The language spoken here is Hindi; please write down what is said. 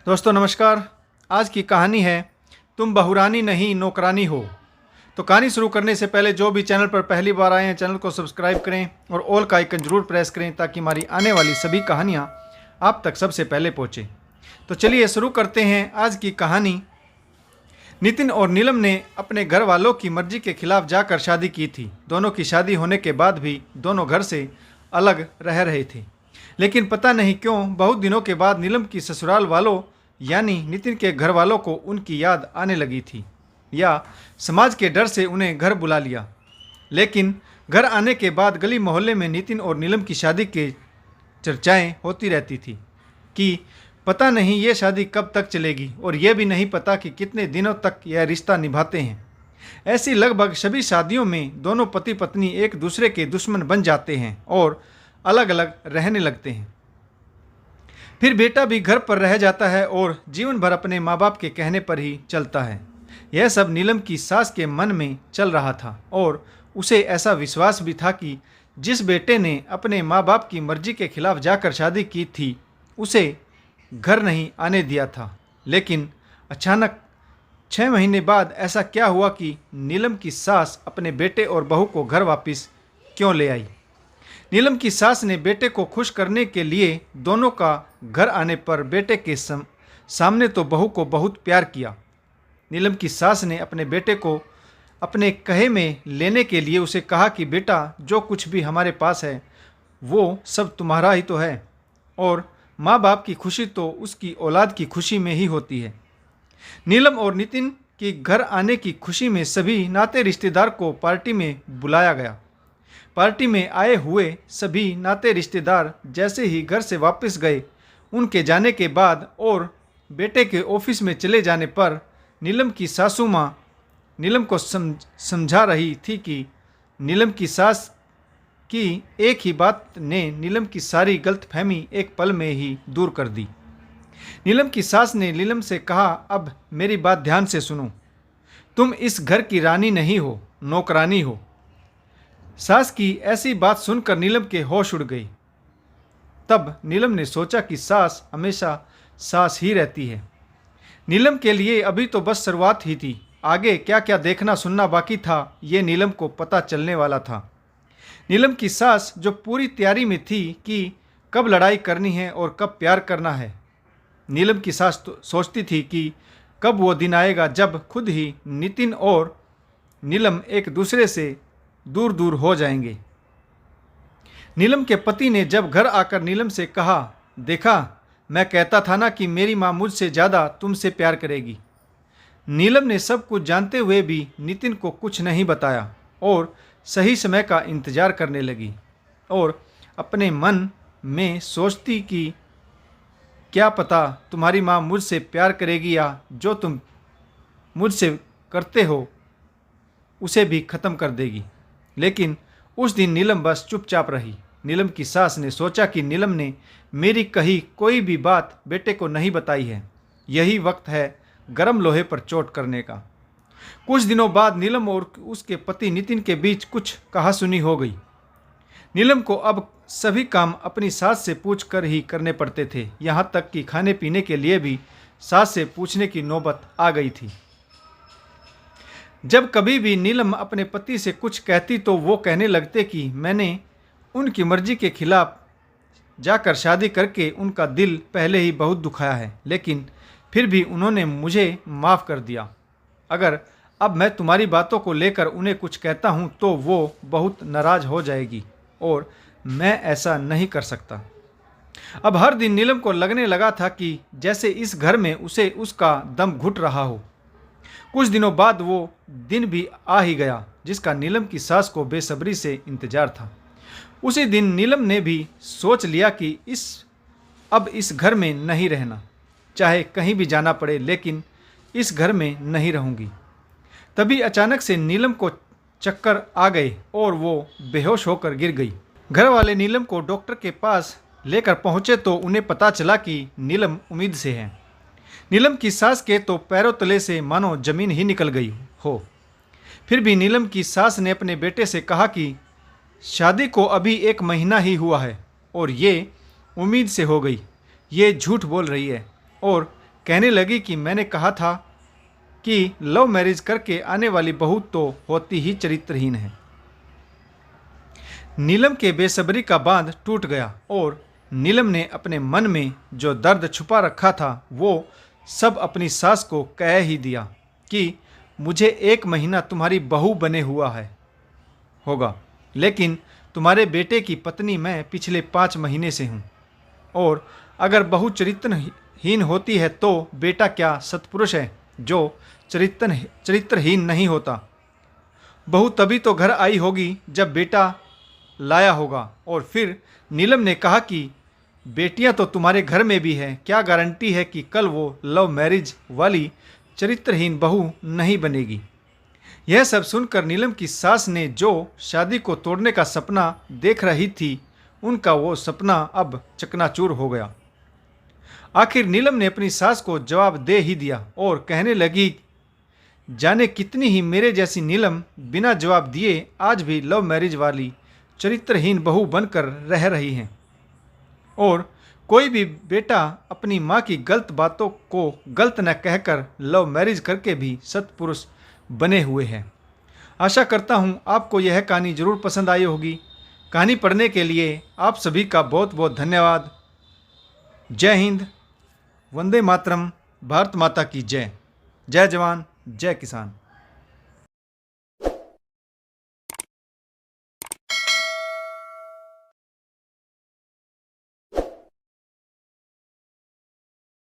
दोस्तों नमस्कार। आज की कहानी है तुम बहुरानी नहीं नौकरानी हो। तो कहानी शुरू करने से पहले जो भी चैनल पर पहली बार आए हैं चैनल को सब्सक्राइब करें और ऑल का आइकन जरूर प्रेस करें ताकि हमारी आने वाली सभी कहानियां आप तक सबसे पहले पहुंचे। तो चलिए शुरू करते हैं आज की कहानी। नितिन और नीलम ने अपने घर वालों की मर्जी के खिलाफ जाकर शादी की थी। दोनों की शादी होने के बाद भी दोनों घर से अलग रह रहे थे, लेकिन पता नहीं क्यों बहुत दिनों के बाद नीलम की ससुराल वालों यानी नितिन के घर वालों को उनकी याद आने लगी थी, या समाज के डर से उन्हें घर बुला लिया। लेकिन घर आने के बाद गली मोहल्ले में नितिन और नीलम की शादी के चर्चाएं होती रहती थी कि पता नहीं ये शादी कब तक चलेगी और यह भी नहीं पता कि कितने दिनों तक यह रिश्ता निभाते हैं। ऐसी लगभग सभी शादियों में दोनों पति पत्नी एक दूसरे के दुश्मन बन जाते हैं और अलग अलग रहने लगते हैं। फिर बेटा भी घर पर रह जाता है और जीवन भर अपने माँ बाप के कहने पर ही चलता है। यह सब नीलम की सास के मन में चल रहा था और उसे ऐसा विश्वास भी था कि जिस बेटे ने अपने माँ बाप की मर्जी के खिलाफ जाकर शादी की थी उसे घर नहीं आने दिया था। लेकिन अचानक 6 महीने बाद ऐसा क्या हुआ कि नीलम की सास अपने बेटे और बहू को घर वापस क्यों ले आई? नीलम की सास ने बेटे को खुश करने के लिए दोनों का घर आने पर बेटे के सामने तो बहू को बहुत प्यार किया। नीलम की सास ने अपने बेटे को अपने कहे में लेने के लिए उसे कहा कि बेटा जो कुछ भी हमारे पास है वो सब तुम्हारा ही तो है और माँ बाप की खुशी तो उसकी औलाद की खुशी में ही होती है। नीलम और नितिन की घर आने की खुशी में सभी नाते रिश्तेदार को पार्टी में बुलाया गया। पार्टी में आए हुए सभी नाते रिश्तेदार जैसे ही घर से वापस गए, उनके जाने के बाद और बेटे के ऑफिस में चले जाने पर नीलम की सासू माँ नीलम को समझा रही थी कि नीलम की सास की एक ही बात ने नीलम की सारी गलतफहमी एक पल में ही दूर कर दी। नीलम की सास ने नीलम से कहा, अब मेरी बात ध्यान से सुनो, तुम इस घर की रानी नहीं हो, नौकरानी हो। सास की ऐसी बात सुनकर नीलम के होश उड़ गई। तब नीलम ने सोचा कि सास हमेशा सास ही रहती है। नीलम के लिए अभी तो बस शुरुआत ही थी, आगे क्या क्या देखना सुनना बाकी था ये नीलम को पता चलने वाला था। नीलम की सास जो पूरी तैयारी में थी कि कब लड़ाई करनी है और कब प्यार करना है। नीलम की सास तो सोचती थी कि कब वो दिन आएगा जब खुद ही नितिन और नीलम एक दूसरे से दूर दूर हो जाएंगे। नीलम के पति ने जब घर आकर नीलम से कहा, देखा मैं कहता था ना कि मेरी माँ मुझसे ज़्यादा तुमसे प्यार करेगी। नीलम ने सब कुछ जानते हुए भी नितिन को कुछ नहीं बताया और सही समय का इंतजार करने लगी और अपने मन में सोचती कि क्या पता तुम्हारी माँ मुझसे प्यार करेगी या जो तुम मुझसे करते हो उसे भी ख़त्म कर देगी। लेकिन उस दिन नीलम बस चुपचाप रही। नीलम की सास ने सोचा कि नीलम ने मेरी कही कोई भी बात बेटे को नहीं बताई है, यही वक्त है गर्म लोहे पर चोट करने का। कुछ दिनों बाद नीलम और उसके पति नितिन के बीच कुछ कहासुनी हो गई। नीलम को अब सभी काम अपनी सास से पूछ कर ही करने पड़ते थे, यहाँ तक कि खाने पीने के लिए भी सास से पूछने की नौबत आ गई थी। जब कभी भी नीलम अपने पति से कुछ कहती तो वो कहने लगते कि मैंने उनकी मर्जी के खिलाफ जाकर शादी करके उनका दिल पहले ही बहुत दुखाया है, लेकिन फिर भी उन्होंने मुझे माफ़ कर दिया। अगर अब मैं तुम्हारी बातों को लेकर उन्हें कुछ कहता हूँ तो वो बहुत नाराज़ हो जाएगी और मैं ऐसा नहीं कर सकता। अब हर दिन नीलम को लगने लगा था कि जैसे इस घर में उसे उसका दम घुट रहा हो। कुछ दिनों बाद वो दिन भी आ ही गया जिसका नीलम की सास को बेसब्री से इंतजार था। उसी दिन नीलम ने भी सोच लिया कि अब इस घर में नहीं रहना, चाहे कहीं भी जाना पड़े लेकिन इस घर में नहीं रहूँगी। तभी अचानक से नीलम को चक्कर आ गए और वो बेहोश होकर गिर गई। घर वाले नीलम को डॉक्टर के पास लेकर पहुँचे तो उन्हें पता चला कि नीलम उम्मीद से है। नीलम की सास के तो पैरों तले से मानो जमीन ही निकल गई हो। फिर भी नीलम की सास ने अपने बेटे से कहा कि शादी को अभी 1 महीना ही हुआ है और ये उम्मीद से हो गई, ये झूठ बोल रही है और कहने लगी कि मैंने कहा था कि लव मैरिज करके आने वाली बहू तो होती ही चरित्रहीन है। नीलम के बेसब्री का बांध टूट गया और नीलम ने अपने मन में जो दर्द छुपा रखा था वो सब अपनी सास को कह ही दिया कि मुझे 1 महीना तुम्हारी बहू बने हुआ है होगा, लेकिन तुम्हारे बेटे की पत्नी मैं पिछले 5 महीने से हूँ, और अगर बहू चरित्रहीन होती है तो बेटा क्या सत्पुरुष है जो चरित्रहीन नहीं होता। बहू तभी तो घर आई होगी जब बेटा लाया होगा। और फिर नीलम ने कहा कि बेटियां तो तुम्हारे घर में भी हैं, क्या गारंटी है कि कल वो लव मैरिज वाली चरित्रहीन बहू नहीं बनेगी। यह सब सुनकर नीलम की सास ने जो शादी को तोड़ने का सपना देख रही थी, उनका वो सपना अब चकनाचूर हो गया। आखिर नीलम ने अपनी सास को जवाब दे ही दिया और कहने लगी, जाने कितनी ही मेरे जैसी नीलम बिना जवाब दिए आज भी लव मैरिज वाली चरित्रहीन बहू बनकर रह रही हैं, और कोई भी बेटा अपनी माँ की गलत बातों को गलत न कहकर लव मैरिज करके भी सत्पुरुष बने हुए हैं। आशा करता हूँ आपको यह कहानी जरूर पसंद आई होगी। कहानी पढ़ने के लिए आप सभी का बहुत बहुत धन्यवाद। जय हिंद, वंदे मातरम, भारत माता की जय। जय जवान जय किसान।